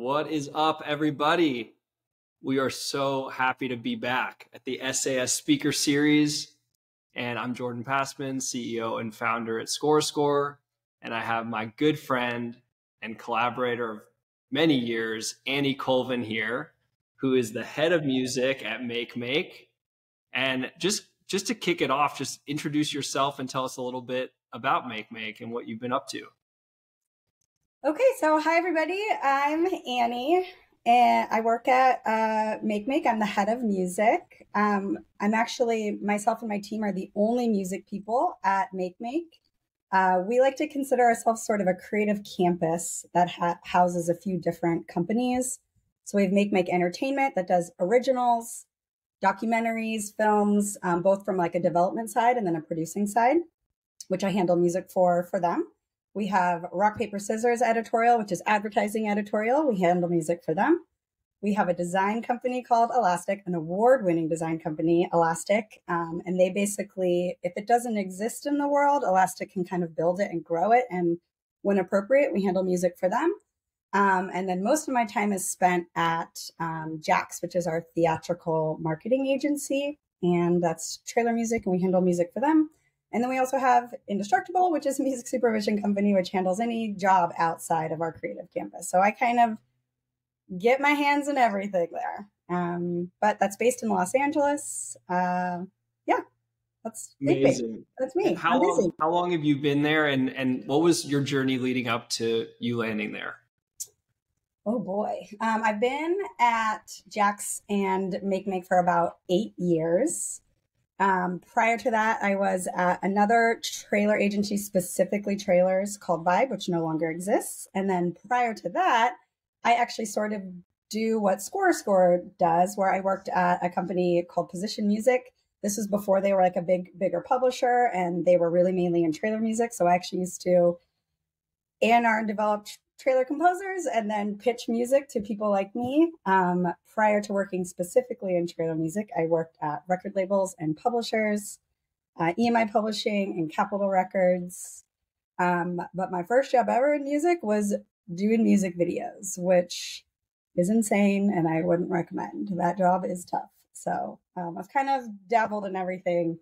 What is up, everybody? We are so happy to be back at the SAS Speaker Series. And I'm Jordan Passman, CEO and founder at ScoreScore. And I have my good friend and collaborator of many years, Anny Colvin here, who is the head of music at MakeMake. And just to kick it off, just introduce yourself and tell us a little bit about MakeMake and what you've been up to. Okay, so hi everybody, I'm Anny and I work at MakeMake. I'm the head of music. I'm actually, myself and my team are the only music people at MakeMake. We like to consider ourselves sort of a creative campus that houses a few different companies. So we have MakeMake Entertainment that does originals, documentaries, films, both from like a development side and then a producing side, which I handle music for them. We have Rock, Paper, Scissors editorial, which is advertising editorial. We handle music for them. We have a design company called Elastic, an award-winning design company, Elastic. And they basically, if it doesn't exist in the world, Elastic can kind of build it and grow it. And when appropriate, we handle music for them. And then most of my time is spent at Jax, which is our theatrical marketing agency. And that's trailer music, and we handle music for them. And then we also have Indestructible, which is a music supervision company, which handles any job outside of our creative campus. So I kind of get my hands in everything there. But that's based in Los Angeles. Yeah, that's amazing. That's me. How long have you been there, and what was your journey leading up to you landing there? Oh boy. I've been at Jax and MakeMake for about 8 years. Prior to that, I was at another trailer agency, specifically trailers, called Vibe, which no longer exists. And then prior to that, I actually sort of do what ScoreScore does, where I worked at a company called Position Music. This was before they were like a bigger publisher, and they were really mainly in trailer music. So I actually used to A&R and develop trailer composers and then pitch music to people like me. Prior to working specifically in trailer music, I worked at record labels and publishers, EMI Publishing and Capitol Records. But my first job ever in music was doing music videos, which is insane and I wouldn't recommend. That job is tough. So I've kind of dabbled in everything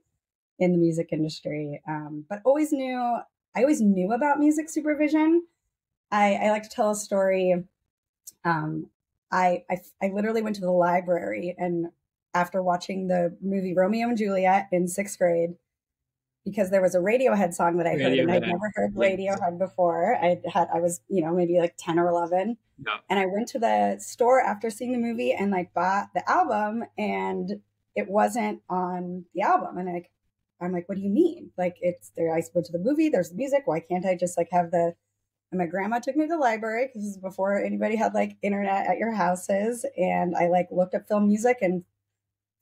in the music industry, but I always knew about music supervision. I like to tell a story. I literally went to the library, and after watching the movie Romeo and Juliet in 6th grade, because there was a Radiohead song that I heard, and I'd never heard Radiohead before. I was, maybe like 10 or 11. Yeah. And I went to the store after seeing the movie and like bought the album, and it wasn't on the album. And I'm like, what do you mean? Like, it's there. I went to the movie, there's the music. Why can't I just like have the... And my grandma took me to the library, because this is before anybody had like internet at your houses. And I like looked up film music and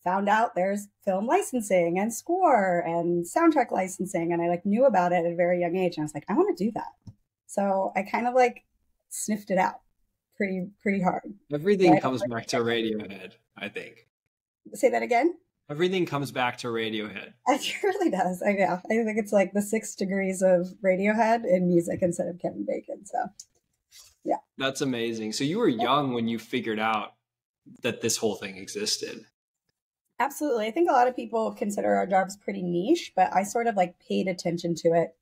found out there's film licensing and score and soundtrack licensing. And I like knew about it at a very young age. And I was like, I want to do that. So I kind of like sniffed it out pretty hard. Everything comes back to Radiohead, I think. Say that again? Everything comes back to Radiohead. It really does. I think it's like the 6 degrees of Radiohead in music instead of Kevin Bacon. So, yeah. That's amazing. So you were young when you figured out that this whole thing existed. Absolutely. I think a lot of people consider our jobs pretty niche, but I sort of like paid attention to it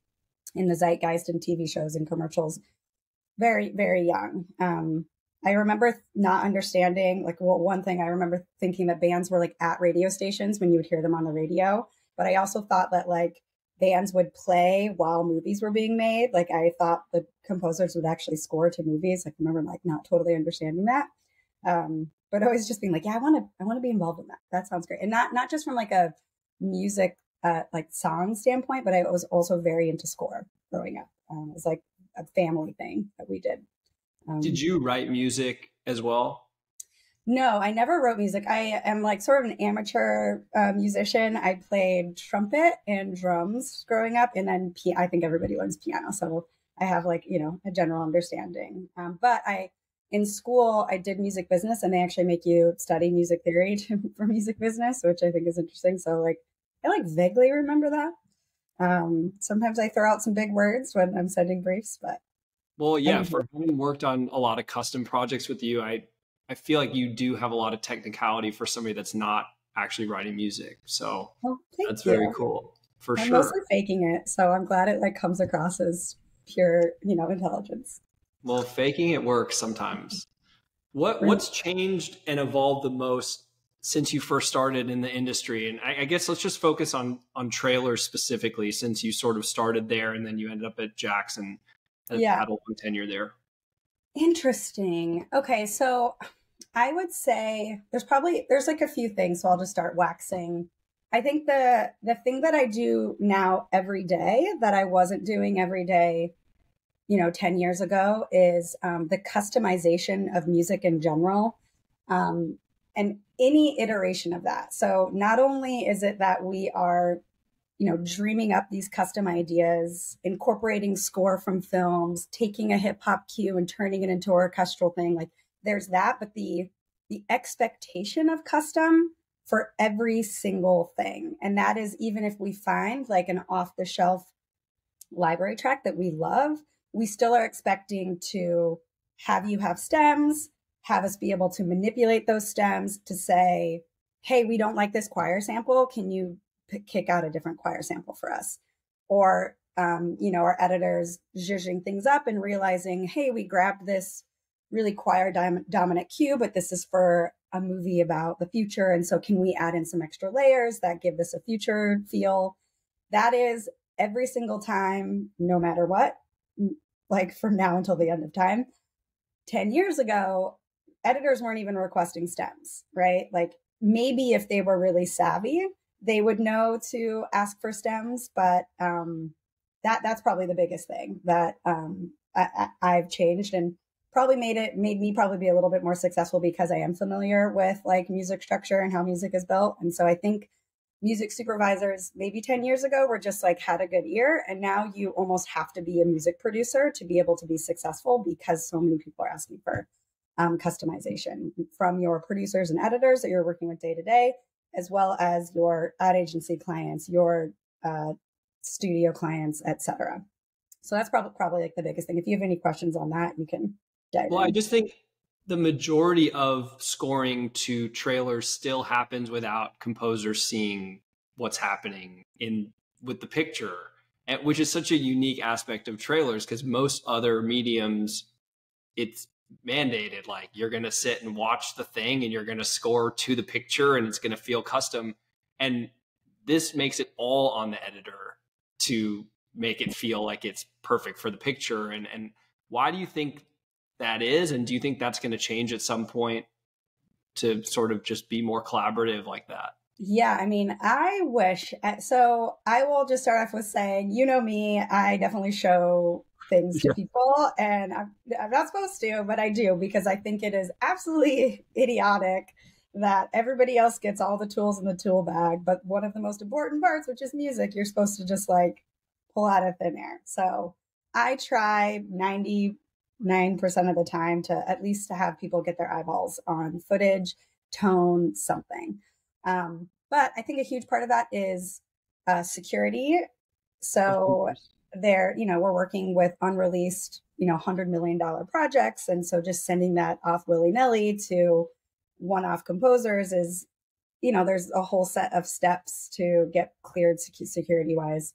in the zeitgeist and TV shows and commercials very, very young. I remember not understanding, like, well, one thing I remember thinking that bands were like at radio stations when you would hear them on the radio. But I also thought that like bands would play while movies were being made. Like I thought the composers would actually score to movies. Like I remember like not totally understanding that. But always just being like, yeah, I want to be involved in that. That sounds great. And not just from like a music, like song standpoint, but I was also very into score growing up. It was like a family thing that we did. Did you write music as well? No, I never wrote music. I am like sort of an amateur musician. I played trumpet and drums growing up, and then I think everybody learns piano. So I have like, a general understanding. But in school, I did music business, and they actually make you study music theory for music business, which I think is interesting. So like, I like vaguely remember that. Sometimes I throw out some big words when I'm sending briefs, but Well, I yeah, mean, for having worked on a lot of custom projects with you, I feel like you do have a lot of technicality for somebody that's not actually writing music. So well, thank that's very you. cool for I'm mostly sure. faking it, so I'm glad it like comes across as pure, intelligence. Well, faking it works sometimes. Right. What's changed and evolved the most since you first started in the industry? And I guess let's just focus on trailers specifically, since you sort of started there and then you ended up at Jackson, Yeah. had a long tenure there. Interesting. Okay, so I would say there's like a few things, so I'll just start waxing. I think the thing that I do now every day that I wasn't doing every day, 10 years ago is the customization of music in general, um, and any iteration of that. So not only is it that we are dreaming up these custom ideas, incorporating score from films, taking a hip hop cue and turning it into an orchestral thing. Like there's that, but the expectation of custom for every single thing. And that is even if we find like an off the shelf library track that we love, we still are expecting to have you have stems, have us be able to manipulate those stems to say, hey, we don't like this choir sample. Can you kick out a different choir sample for us? Or, our editors zhuzhing things up and realizing, hey, we grabbed this really choir dominant cue, but this is for a movie about the future. And so can we add in some extra layers that give this a future feel? That is every single time, no matter what, like from now until the end of time. 10 years ago, editors weren't even requesting stems, right? Like maybe if they were really savvy, they would know to ask for stems, but that's probably the biggest thing that I've changed and probably made me probably be a little bit more successful because I am familiar with like music structure and how music is built. And so I think music supervisors maybe 10 years ago were just like had a good ear, and now you almost have to be a music producer to be able to be successful because so many people are asking for customization from your producers and editors that you're working with day to day, as well as your ad agency clients, your studio clients, etc. So that's probably like the biggest thing. If you have any questions on that, you can dive Well, I in. just think the majority of scoring to trailers still happens without composers seeing what's happening in with the picture, and, which is such a unique aspect of trailers because most other mediums, it's mandated like you're going to sit and watch the thing and you're going to score to the picture and it's going to feel custom. And this makes it all on the editor to make it feel like it's perfect for the picture. And why do you think that is? And do you think that's going to change at some point to sort of just be more collaborative like that? Yeah, I mean, I wish. So I will just start off with saying, me, I definitely show things to Yeah. people, and I'm not supposed to, but I do because I think it is absolutely idiotic that everybody else gets all the tools in the tool bag, but one of the most important parts, which is music, you're supposed to just like pull out of thin air. So I try 99% of the time to at least to have people get their eyeballs on footage, tone, something. But I think a huge part of that is security. Of So course. we're working with unreleased, $100 million projects. And so just sending that off willy nilly to one off composers is, there's a whole set of steps to get cleared security wise.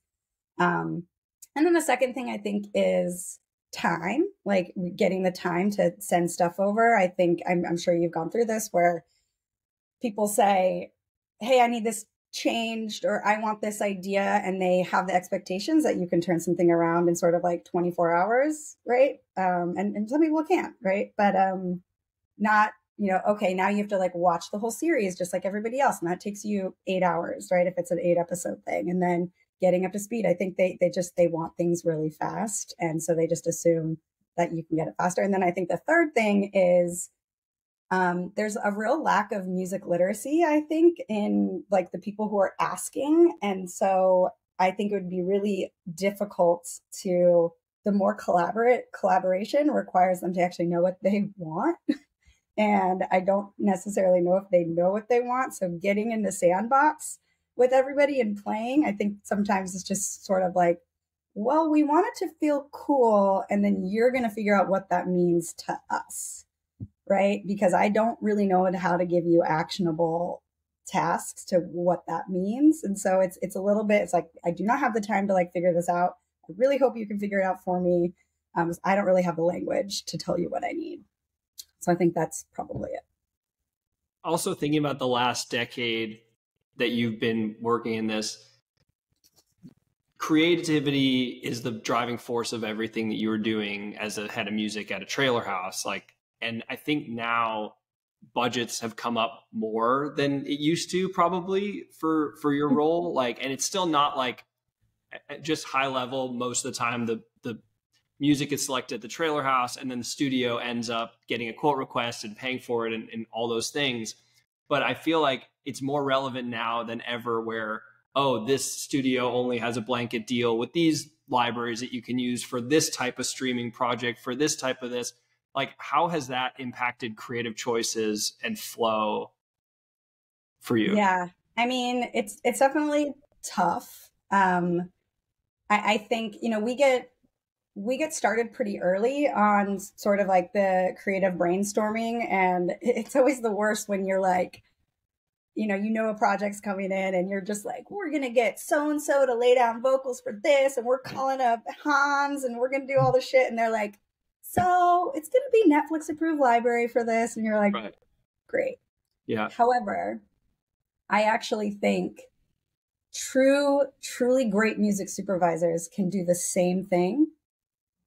And then the second thing I think is time, like getting the time to send stuff over. I think I'm sure you've gone through this where people say, hey, I need this changed or I want this idea. And they have the expectations that you can turn something around in sort of like 24 hours, right? And some people can't, right? But not, okay, now you have to like watch the whole series just like everybody else. And that takes you 8 hours, right? If it's an 8 episode thing. And then getting up to speed. I think they want things really fast. And so they just assume that you can get it faster. And then I think the third thing is there's a real lack of music literacy, I think, in like the people who are asking. And so I think it would be really difficult to, the more collaboration requires them to actually know what they want. And I don't necessarily know if they know what they want. So getting in the sandbox with everybody and playing, I think sometimes it's just sort of like well, we want it to feel cool, and then you're going to figure out what that means to us, right? Because I don't really know how to give you actionable tasks to what that means. And so it's a little bit, it's like, I do not have the time to like figure this out. I really hope you can figure it out for me. I don't really have the language to tell you what I need. So I think that's probably it. Also thinking about the last decade that you've been working in this, creativity is the driving force of everything that you were doing as a head of music at a trailer house. Like, and I think now budgets have come up more than it used to probably for your role. Like, and it's still not like just high level. Most of the time, the music is selected at the trailer house, and then the studio ends up getting a quote request and paying for it and all those things. But I feel like it's more relevant now than ever where, oh, this studio only has a blanket deal with these libraries that you can use for this type of streaming project, for this type of this. Like, how has that impacted creative choices and flow for you? Yeah. I mean, it's definitely tough. I think, we get started pretty early on sort of like the creative brainstorming, and it's always the worst when you're like, a project's coming in and you're just like, we're going to get so-and-so to lay down vocals for this, and we're calling up Hans and we're going to do all the shit. And they're like, so it's going to be Netflix approved library for this. And you're like, Right. Great. Yeah. However, I actually think truly great music supervisors can do the same thing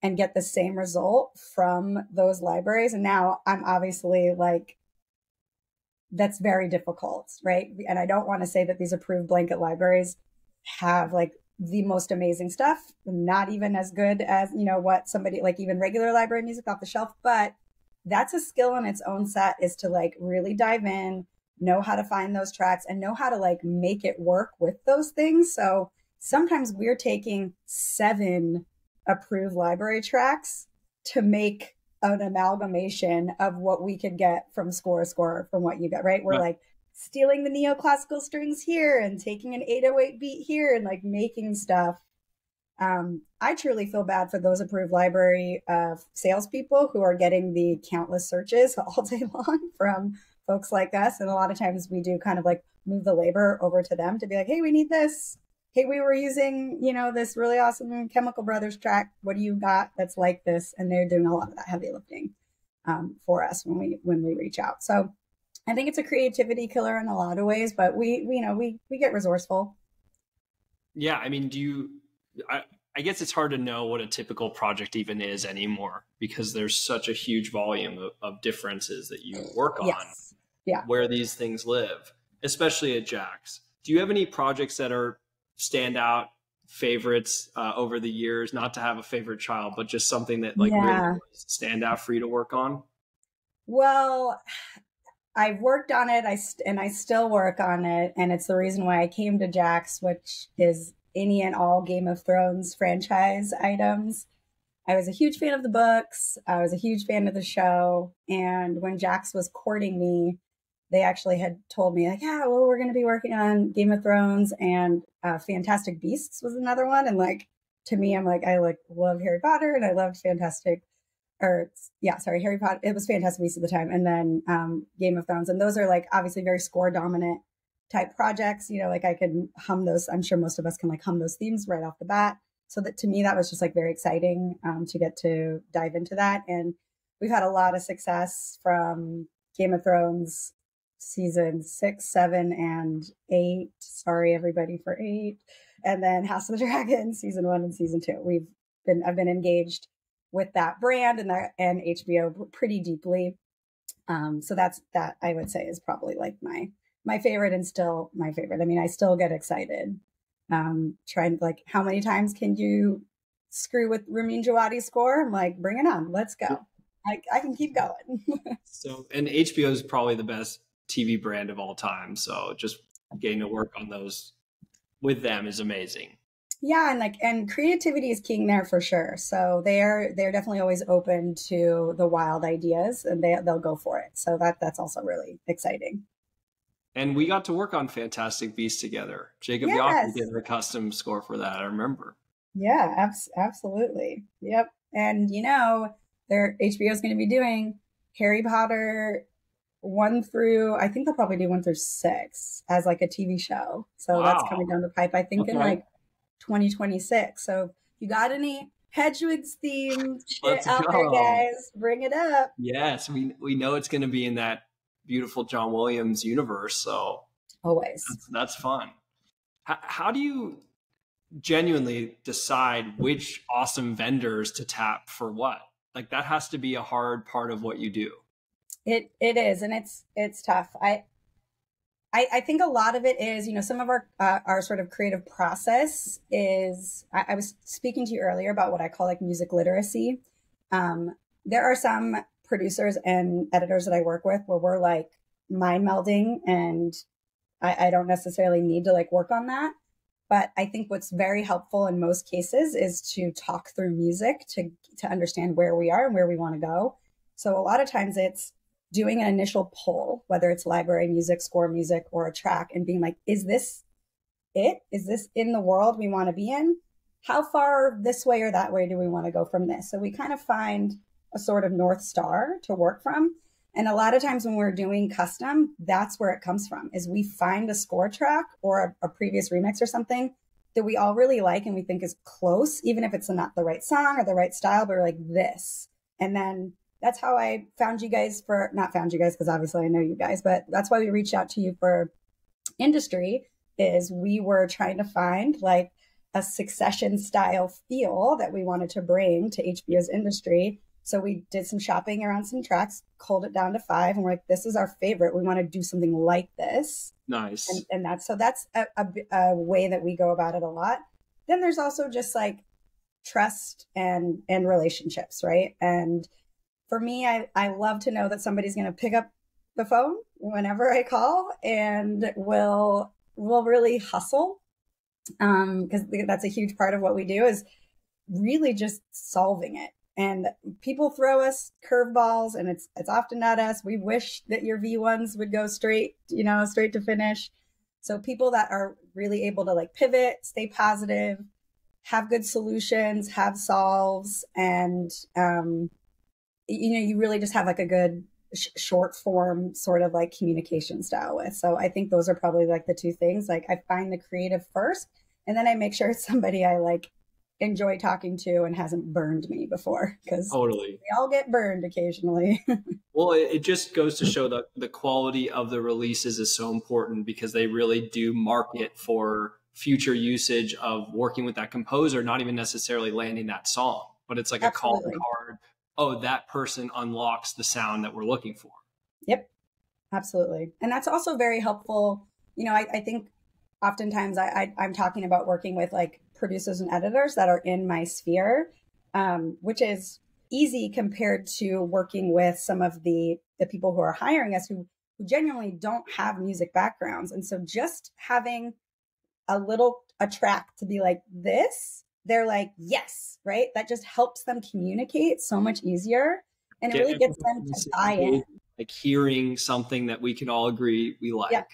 and get the same result from those libraries. And now I'm obviously like, that's very difficult, right? And I don't want to say that these approved blanket libraries have like the most amazing stuff, not even as good as, what somebody like even regular library music off the shelf, but that's a skill in its own set, is to like really dive in, know how to find those tracks and know how to like make it work with those things. So sometimes we're taking 7 approved library tracks to make an amalgamation of what we could get from score from what you get, right? We're like stealing the neoclassical strings here and taking an 808 beat here and like making stuff. I truly feel bad for those approved library salespeople who are getting the countless searches all day long from folks like us. And a lot of times we do kind of like move the labor over to them to be like, hey, we need this. Hey, we were using, this really awesome Chemical Brothers track. What do you got that's like this? And they're doing a lot of that heavy lifting for us when we reach out. So I think it's a creativity killer in a lot of ways, but we get resourceful. Yeah. I mean, I guess it's hard to know what a typical project even is anymore, because there's such a huge volume of differences that you work on. Yes. Yeah. Where these things live, especially at Jax. Do you have any projects that are standout favorites over the years? Not to have a favorite child, but just something that really stand out for you to work on? Well, I've worked on it, and I still work on it, and it's the reason why I came to Jax, which is any and all Game of Thrones franchise items. I was a huge fan of the books. I was a huge fan of the show, and when Jax was courting me, they actually had told me like, yeah, well, we're going to be working on Game of Thrones, and Fantastic Beasts was another one. And like, to me, I'm like, I like love Harry Potter, and I loved Harry Potter. It was Fantastic Beasts at the time. And then Game of Thrones. And those are like obviously very score dominant type projects. Like I could hum those. I'm sure most of us can like hum those themes right off the bat. So that to me, that was just like very exciting to get to dive into that. And we've had a lot of success from Game of Thrones season 6, 7, and 8. Sorry, everybody, for 8. And then House of the Dragon season 1 and season 2. I've been engaged with that brand and HBO pretty deeply. So that I would say is probably like my favorite, and still my favorite. I mean, I still get excited. Trying like, how many times can you screw with Ramin Djawadi's score? I'm like, bring it on, let's go. I can keep going. So, and HBO is probably the best TV brand of all time. So just getting to work on those with them is amazing. Yeah, and creativity is king there for sure. So they're definitely always open to the wild ideas, and they'll go for it. So that's also really exciting. And we got to work on Fantastic Beasts together. Jacob Yes. Yoffman did a custom score for that, I remember. Yeah, absolutely. Yep. And their HBO is going to be doing Harry Potter 1 through, I think they'll probably do 1 through 6 as like a TV show. So that's coming Wow. down the pipe, I think in Okay. like 2026. So if you got any Hedgewigs themed shit Let's out there, go. guys, bring it up. Yes, we know it's going to be in that beautiful John Williams universe, so Always. that's fun. How do you genuinely decide which awesome vendors to tap for what? Like that has to be a hard part of what you do. It is, and it's tough. I think a lot of it is, some of our sort of creative process is, I was speaking to you earlier about what I call like music literacy. There are some producers and editors that I work with where we're like mind melding, and I don't necessarily need to like work on that. But I think what's very helpful in most cases is to talk through music to understand where we are and where we want to go. So a lot of times it's doing an initial poll, whether it's library music, score music, or a track, and being like, is this it? Is this in the world we want to be in? How far this way or that way do we want to go from this? So we kind of find a sort of North Star to work from. And a lot of times when we're doing custom, that's where it comes from, is we find a score track or a previous remix or something that we all really like and we think is close, even if it's not the right song or the right style, but we're like this. And then that's how I found you guys for, not found you guys because obviously I know you guys, but that's why we reached out to you for industry, is we were trying to find like a Succession style feel that we wanted to bring to HBO's industry. So we did some shopping around some tracks, culled it down to 5, and we're like, this is our favorite. We want to do something like this. Nice. And that's a way that we go about it a lot. Then there's also just like trust and relationships, right? And for me, I love to know that somebody's going to pick up the phone whenever I call and will really hustle, because that's a huge part of what we do, is really just solving it. And people throw us curveballs, and it's often not us. We wish that your V1s would go straight, straight to finish. So people that are really able to like pivot, stay positive, have good solutions, have solves, and you really just have like a good short form sort of like communication style with. So I think those are probably like the two things. Like I find the creative first, and then I make sure it's somebody I like enjoy talking to and hasn't burned me before, because Totally. we all get burned occasionally. Well, it just goes to show that the quality of the releases is so important because they really do market for future usage of working with that composer, not even necessarily landing that song, but it's like a calling Absolutely. card. Oh, that person unlocks the sound that we're looking for. Yep. Absolutely. And that's also very helpful. I think oftentimes I'm talking about working with like producers and editors that are in my sphere, which is easy compared to working with some of the people who are hiring us who genuinely don't have music backgrounds. And so just having a track to be like this, they're like, yes, right? That just helps them communicate so much easier. And it Get really gets everyone them on the to same buy in. page, like hearing something that we can all agree we Yeah. like.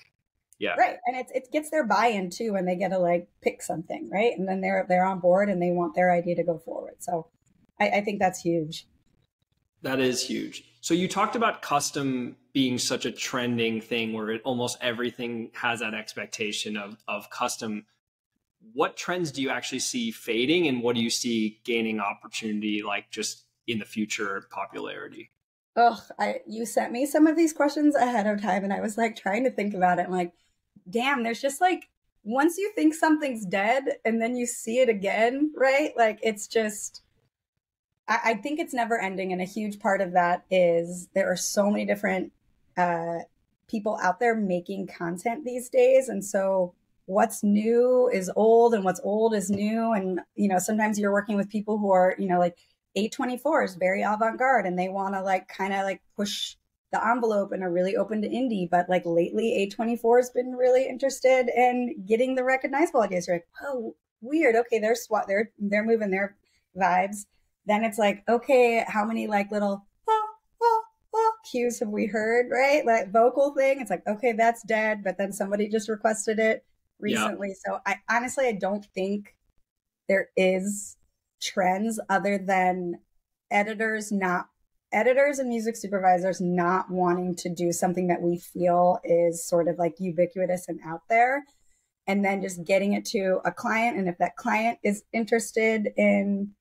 Yeah. Right. And it gets their buy-in too when they get to like pick something, right? And then they're on board and they want their idea to go forward. So I think that's huge. That is huge. So you talked about custom being such a trending thing where almost everything has that expectation of custom. What trends do you actually see fading and what do you see gaining opportunity like just in the future popularity? Oh, you sent me some of these questions ahead of time and I was like trying to think about it. I'm like, damn, there's just like once you think something's dead and then you see it again, right? Like it's just I think it's never ending. And a huge part of that is there are so many different uh, people out there making content these days. And so what's new is old and what's old is new. And, sometimes you're working with people who are, like A24 is very avant-garde and they want to like kind of like push the envelope and are really open to indie. But like lately A24 has been really interested in getting the recognizable ideas. You're like, oh, weird. Okay, they're moving their vibes. Then it's like, okay, how many like little cues have we heard, right? Like vocal thing. It's like, okay, that's dead. But then somebody just requested it Yeah. recently. So I honestly, I don't think there is trends other than editors and music supervisors not wanting to do something that we feel is sort of like ubiquitous and out there, and then just getting it to a client. And if that client is interested in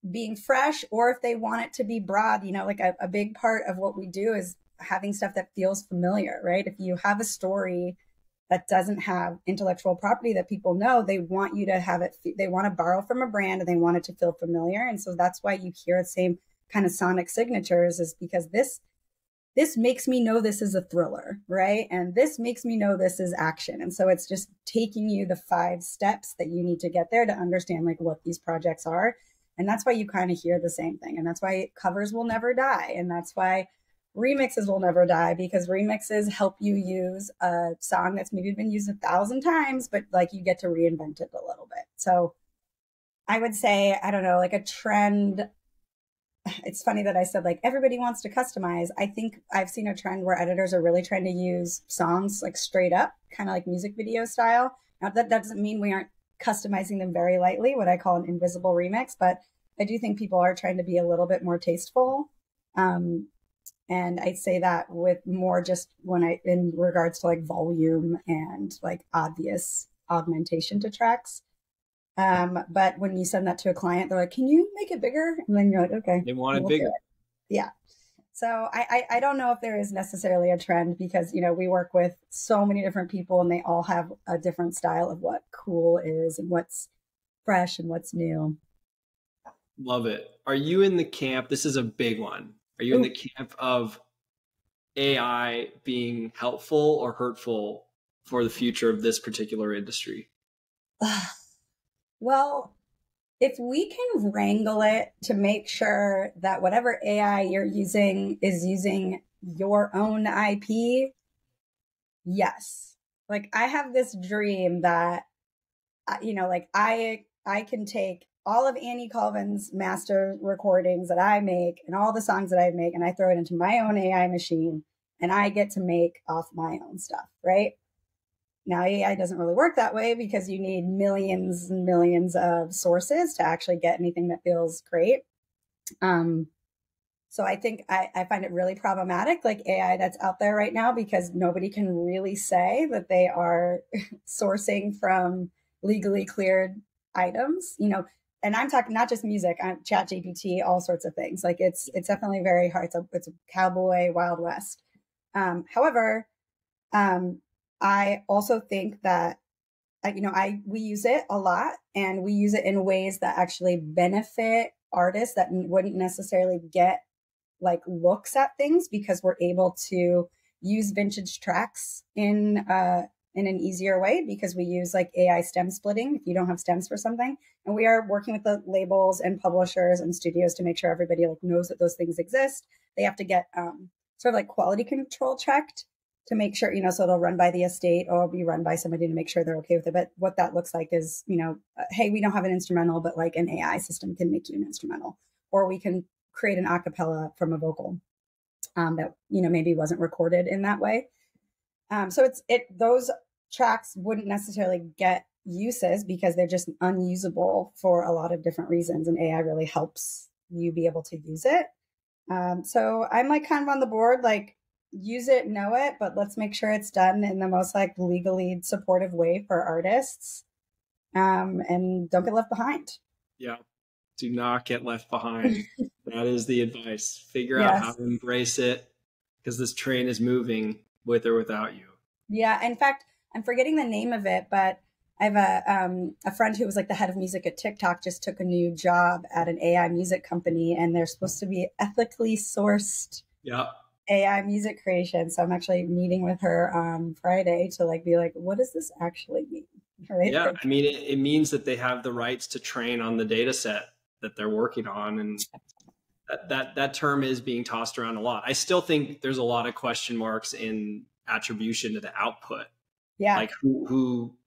being fresh, or if they want it to be broad, like a big part of what we do is having stuff that feels familiar, right? If you have a story that doesn't have intellectual property that people know, they want you to have it, they want to borrow from a brand and they want it to feel familiar. And so that's why you hear the same kind of sonic signatures, is because this makes me know this is a thriller, right? And this makes me know this is action. And so it's just taking you the 5 steps that you need to get there to understand like what these projects are. And that's why you kind of hear the same thing. And that's why covers will never die. And that's why remixes will never die, because remixes help you use a song that's maybe been used 1,000 times, but like you get to reinvent it a little bit. So I would say, I don't know, like a trend. It's funny that I said like everybody wants to customize. I think I've seen a trend where editors are really trying to use songs like straight up, kind of like music video style. Now that doesn't mean we aren't customizing them very lightly, what I call an invisible remix, but I do think people are trying to be a little bit more tasteful. And I'd say that with more just in regards to like volume and like obvious augmentation to tracks. But when you send that to a client, they're like, can you make it bigger? And then you're like, okay. They want it bigger. Yeah. So I don't know if there is necessarily a trend, because, we work with so many different people and they all have a different style of what cool is and what's fresh and what's new. Love it. Are you in the camp? This is a big one. Are you in the camp of AI being helpful or hurtful for the future of this particular industry? Well, if we can wrangle it to make sure that whatever AI you're using is using your own IP, yes. Like I have this dream that, like I can take all of Anny Colvin's master recordings that I make and all the songs that I make, and I throw it into my own AI machine, and I get to make off my own stuff, right? Now, AI doesn't really work that way, because you need millions and millions of sources to actually get anything that feels great. So I think I find it really problematic, like AI that's out there right now, because nobody can really say that they are sourcing from legally cleared items, and I'm talking not just music, I'm ChatGPT, all sorts of things. Like it's definitely very hard. It's a cowboy Wild West. However, I also think that, we use it a lot, and we use it in ways that actually benefit artists that wouldn't necessarily get like looks at things, because we're able to use vintage tracks in an easier way, because we use like AI stem splitting if you don't have stems for something. And we are working with the labels and publishers and studios to make sure everybody like knows that those things exist. They have to get sort of like quality control checked to make sure, so it'll run by the estate or be run by somebody to make sure they're okay with it. But what that looks like is, hey, we don't have an instrumental, but like an AI system can make you an instrumental, or we can create an acapella from a vocal that, maybe wasn't recorded in that way. So those tracks wouldn't necessarily get uses because they're just unusable for a lot of different reasons. And AI really helps you be able to use it. So I'm like kind of on the board, like use it, know it, but let's make sure it's done in the most like legally supportive way for artists. And don't get left behind. Yeah. Do not get left behind. That is the advice. Figure out how to embrace it, because this train is moving with or without you. Yeah. In fact, I'm forgetting the name of it, but I have a friend who was like the head of music at TikTok, just took a new job at an AI music company, and they're supposed to be ethically sourced AI music creation. So I'm actually meeting with her on Friday to like be like, what does this actually mean? Right? Yeah, I mean, it means that they have the rights to train on the data set that they're working on, and that term is being tossed around a lot. I still think there's a lot of question marks in attribution to the output. Yeah, like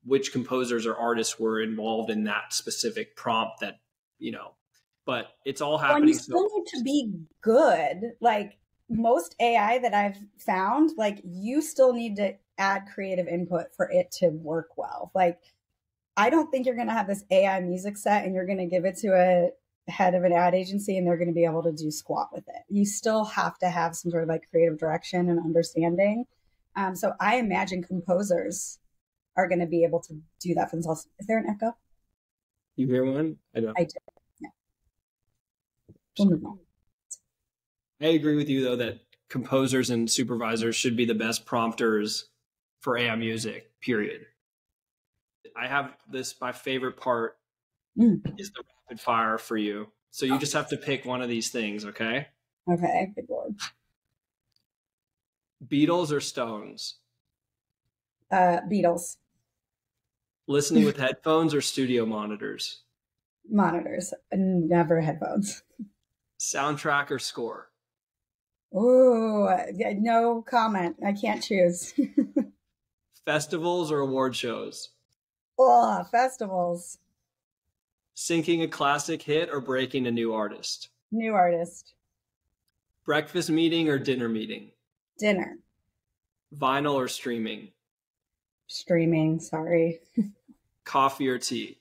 which composers or artists were involved in that specific prompt that, but it's all happening. You still need to be good. Like most AI that I've found, like you still need to add creative input for it to work well. Like I don't think you're going to have this AI music set and you're going to give it to a head of an ad agency and they're going to be able to do squat with it. You still have to have some sort of like creative direction and understanding. So I imagine composers are going to be able to do that for themselves. Is there an echo? You hear one? I don't. I do. Yeah. We'll move on. I agree with you, though, that composers and supervisors should be the best prompters for AI music, period. I have this, my favorite part is the rapid fire for you. So you just have to pick one of these things, okay? Okay, good Lord. Beatles or Stones? Beatles. Listening with headphones or studio monitors? Monitors, never headphones. Soundtrack or score? Oh, no comment. I can't choose. Festivals or award shows? Oh, festivals. Syncing a classic hit or breaking a new artist? New artist. Breakfast meeting or dinner meeting? Dinner. Vinyl or streaming? Streaming, sorry. Coffee or tea?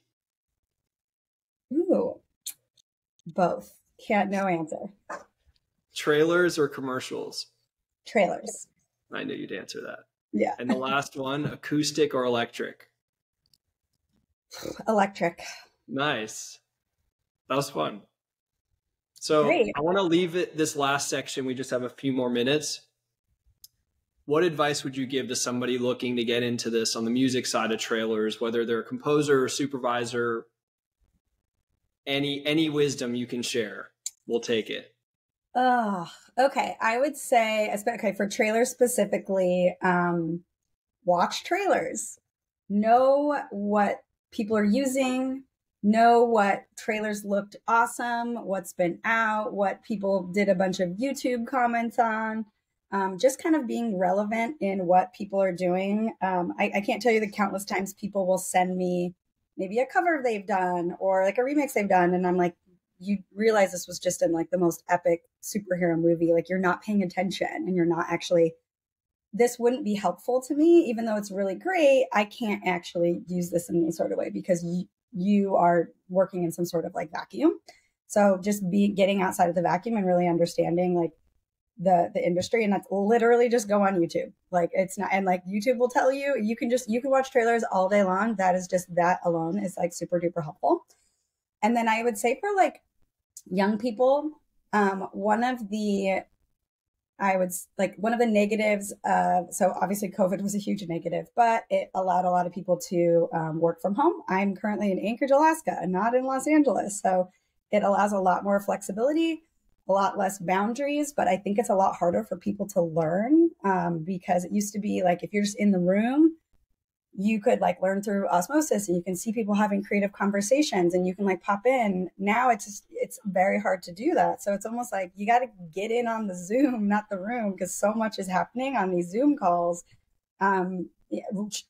Ooh, both. No answer. Trailers or commercials? Trailers. I knew you'd answer that. Yeah. And the last one, acoustic or electric? Electric. Nice. That was fun. So Great. I want to leave it this last section. We just have a few more minutes. What advice would you give to somebody looking to get into this on the music side of trailers, whether they're a composer or supervisor? Any wisdom you can share, we'll take it. Oh, okay. I would say, okay, for trailers specifically, watch trailers. Know what people are using. Know what trailers looked awesome, what's been out, what people did a bunch of YouTube comments on. Just kind of being relevant in what people are doing. I can't tell you the countless times people will send me maybe a cover they've done or like a remix they've done. And I'm like, you realize this was just in like the most epic superhero movie. Like you're not paying attention and you're not actually, this wouldn't be helpful to me, even though it's really great. I can't actually use this in any sort of way because you are working in some sort of like vacuum. So just getting outside of the vacuum and really understanding like the industry. And that's literally just go on YouTube. Like it's not, and like YouTube will tell you, you can watch trailers all day long. That is just, that alone is like super duper helpful. And then I would say for like young people, one of the negatives so obviously COVID was a huge negative, but it allowed a lot of people to work from home. I'm currently in Anchorage, Alaska, not in Los Angeles. So it allows a lot more flexibility, a lot less boundaries, but I think it's a lot harder for people to learn because it used to be like, if you're just in the room, you could like learn through osmosis and you can see people having creative conversations and you can like pop in. Now it's very hard to do that. So it's almost like you got to get in on the Zoom, not the room, because so much is happening on these Zoom calls.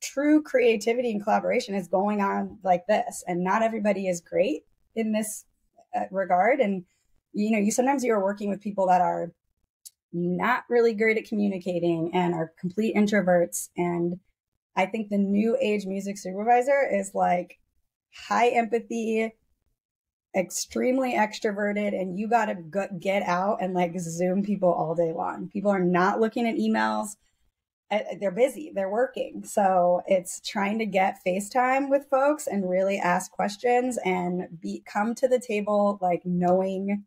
True creativity and collaboration is going on like this, and not everybody is great in this regard. And sometimes you're working with people that are not really great at communicating and are complete introverts. And I think the new age music supervisor is like high empathy, extremely extroverted, and you got to get out and like Zoom people all day long. People are not looking at emails. They're busy, they're working. So it's trying to get FaceTime with folks and really ask questions and come to the table, like knowing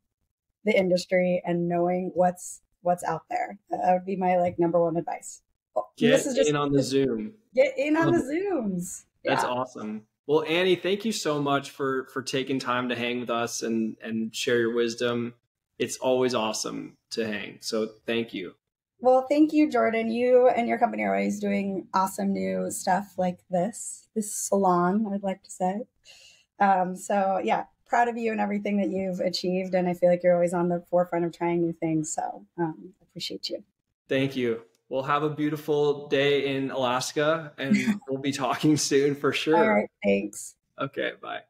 the industry and knowing what's out there. That would be my like number one advice. Get in on the Zoom. Get in on the Zooms. That's awesome. Well, Annie, thank you so much for taking time to hang with us and share your wisdom. It's always awesome to hang. So thank you. Well, thank you, Jordan. You and your company are always doing awesome new stuff like this salon, I'd like to say. So yeah, proud of you and everything that you've achieved. And I feel like you're always on the forefront of trying new things. So appreciate you. Thank you. We'll have a beautiful day in Alaska and we'll be talking soon for sure. All right. Thanks. Okay. Bye.